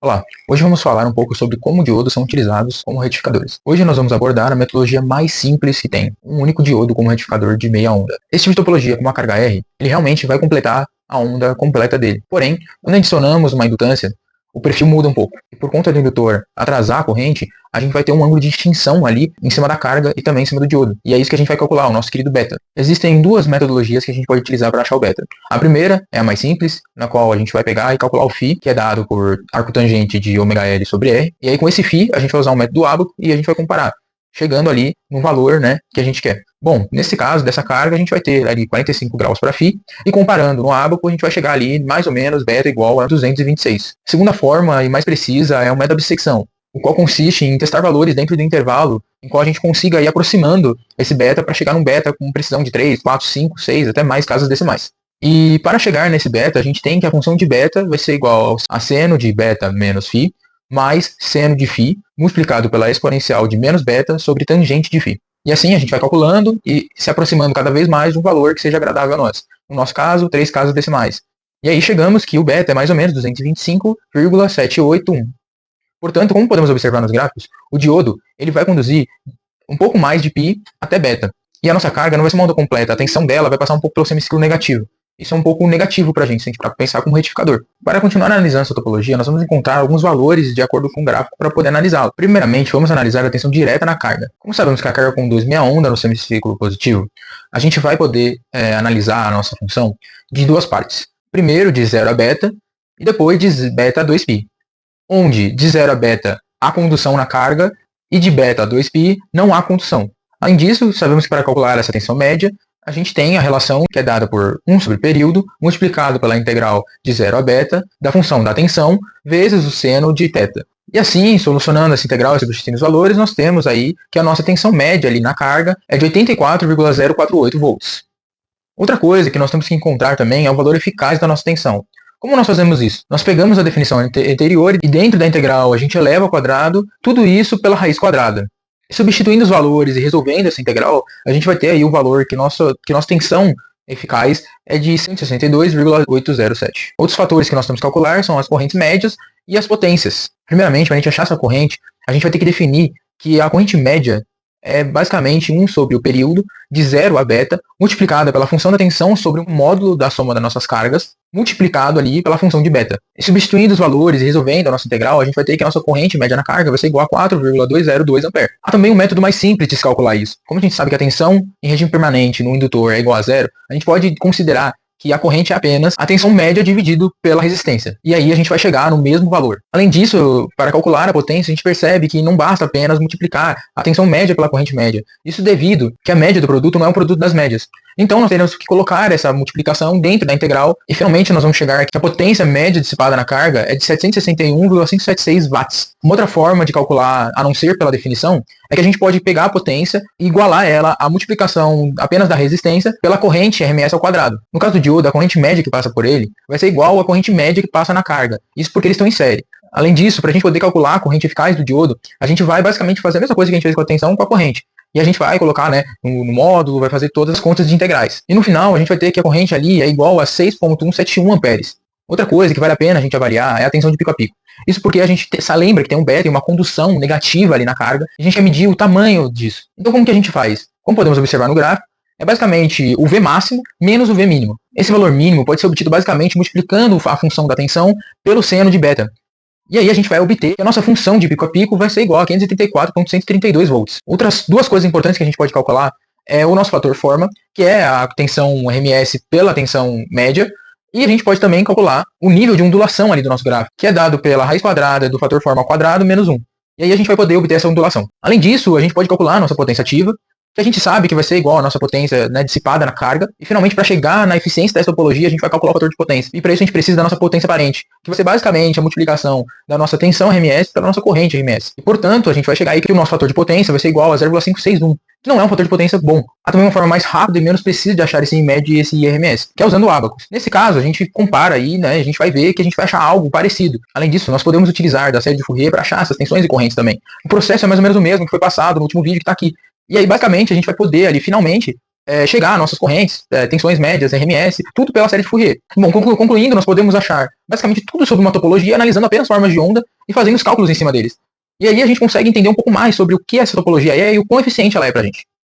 Olá, hoje vamos falar um pouco sobre como diodos são utilizados como retificadores. Hoje nós vamos abordar a metodologia mais simples que tem, um único diodo como retificador de meia onda. Esse tipo de topologia, como a carga R, ele realmente vai completar a onda completa dele. Porém, quando adicionamos uma indutância, o perfil muda um pouco. E por conta do indutor atrasar a corrente, a gente vai ter um ângulo de extinção ali em cima da carga e também em cima do diodo. E é isso que a gente vai calcular, o nosso querido beta. Existem duas metodologias que a gente pode utilizar para achar o beta. A primeira é a mais simples, na qual a gente vai pegar e calcular o φ, que é dado por arco tangente de ômega-L sobre R. E aí com esse φ, a gente vai usar um método ábaco e a gente vai comparar, chegando ali no valor, né, que a gente quer. Bom, nesse caso, dessa carga, a gente vai ter ali 45 graus para φ, e comparando no ábaco, a gente vai chegar ali mais ou menos beta igual a 226. A segunda forma, e mais precisa, é o método de bissecção, o qual consiste em testar valores dentro do intervalo em qual a gente consiga ir aproximando esse beta para chegar num beta com precisão de 3, 4, 5, 6, até mais casas decimais. E para chegar nesse beta, a gente tem que a função de beta vai ser igual a seno de beta menos φ, mais seno de φ, multiplicado pela exponencial de menos beta sobre tangente de φ. E assim a gente vai calculando e se aproximando cada vez mais de um valor que seja agradável a nós. No nosso caso, 3 casas decimais. E aí chegamos que o beta é mais ou menos 225,781. Portanto, como podemos observar nos gráficos, o diodo ele vai conduzir um pouco mais de π até beta. E a nossa carga não vai ser uma onda completa, a tensão dela vai passar um pouco pelo semiciclo negativo. Isso é um pouco negativo para a gente, se a gente pensar como retificador. Para continuar analisando essa topologia, nós vamos encontrar alguns valores de acordo com o gráfico para poder analisá-lo. Primeiramente, vamos analisar a tensão direta na carga. Como sabemos que a carga conduz meia onda no semiciclo positivo, a gente vai poder analisar a nossa função de duas partes. Primeiro de 0 a beta e depois de beta a 2π. Onde de 0 a beta há condução na carga e de beta a 2π não há condução. Além disso, sabemos que para calcular essa tensão média, a gente tem a relação que é dada por 1 sobre período, multiplicado pela integral de 0 a beta, da função da tensão, vezes o seno de θ. E assim, solucionando essa integral e substituindo os valores, nós temos aí que a nossa tensão média ali na carga é de 84,048 volts. Outra coisa que nós temos que encontrar também é o valor eficaz da nossa tensão. Como nós fazemos isso? Nós pegamos a definição anterior e dentro da integral a gente eleva ao quadrado tudo isso pela raiz quadrada. Substituindo os valores e resolvendo essa integral, a gente vai ter aí o valor que nossa tensão eficaz é de 162,807. Outros fatores que nós temos que calcular são as correntes médias e as potências. Primeiramente, para a gente achar essa corrente, a gente vai ter que definir que a corrente média é basicamente 1 sobre o período de 0 a beta, multiplicada pela função da tensão sobre o módulo da soma das nossas cargas, multiplicado ali pela função de beta. E substituindo os valores e resolvendo a nossa integral, a gente vai ter que a nossa corrente média na carga vai ser igual a 4,202 A. Há também um método mais simples de se calcular isso. Como a gente sabe que a tensão em regime permanente no indutor é igual a zero, a gente pode considerar que a corrente é apenas a tensão média dividido pela resistência. E aí a gente vai chegar no mesmo valor. Além disso, para calcular a potência, a gente percebe que não basta apenas multiplicar a tensão média pela corrente média. Isso devido que a média do produto não é um produto das médias. Então nós teremos que colocar essa multiplicação dentro da integral e finalmente nós vamos chegar que a potência média dissipada na carga é de 761,576 watts. Uma outra forma de calcular, a não ser pela definição, é que a gente pode pegar a potência e igualar ela à multiplicação apenas da resistência pela corrente RMS ao quadrado. No caso do diodo, a corrente média que passa por ele vai ser igual à corrente média que passa na carga. Isso porque eles estão em série. Além disso, para a gente poder calcular a corrente eficaz do diodo, a gente vai basicamente fazer a mesma coisa que a gente fez com a tensão com a corrente. E a gente vai colocar no módulo, vai fazer todas as contas de integrais. E no final, a gente vai ter que a corrente ali é igual a 6,171 amperes. Outra coisa que vale a pena a gente avaliar é a tensão de pico a pico. Isso porque a gente lembra que tem um beta e uma condução negativa ali na carga. E a gente vai medir o tamanho disso. Então como que a gente faz? Como podemos observar no gráfico, é basicamente o V máximo menos o V mínimo. Esse valor mínimo pode ser obtido basicamente multiplicando a função da tensão pelo seno de beta. E aí a gente vai obter que a nossa função de pico a pico vai ser igual a 534,132 volts. Outras duas coisas importantes que a gente pode calcular é o nosso fator forma, que é a tensão RMS pela tensão média, e a gente pode também calcular o nível de ondulação ali do nosso gráfico, que é dado pela raiz quadrada do fator forma ao quadrado menos 1. E aí a gente vai poder obter essa ondulação. Além disso, a gente pode calcular a nossa potência ativa, que a gente sabe que vai ser igual à nossa potência, né, dissipada na carga. E finalmente, para chegar na eficiência dessa topologia, a gente vai calcular o fator de potência. E para isso a gente precisa da nossa potência aparente, que vai ser basicamente a multiplicação da nossa tensão RMS pela nossa corrente RMS. E portanto, a gente vai chegar aí que o nosso fator de potência vai ser igual a 0,561, que não é um fator de potência bom. Há também uma forma mais rápida e menos precisa de achar esse IMED e esse IRMS, que é usando o ábaco. Nesse caso, a gente compara aí, né, a gente vai ver que a gente vai achar algo parecido. Além disso, nós podemos utilizar da série de Fourier para achar essas tensões e correntes também. O processo é mais ou menos o mesmo que foi passado no último vídeo que está aqui. E aí, basicamente, a gente vai poder ali, finalmente, chegar a nossas correntes, tensões médias, RMS, tudo pela série de Fourier. Bom, concluindo, nós podemos achar basicamente tudo sobre uma topologia, analisando apenas formas de onda e fazendo os cálculos em cima deles. E aí a gente consegue entender um pouco mais sobre o que essa topologia é e o quão eficiente ela é pra gente.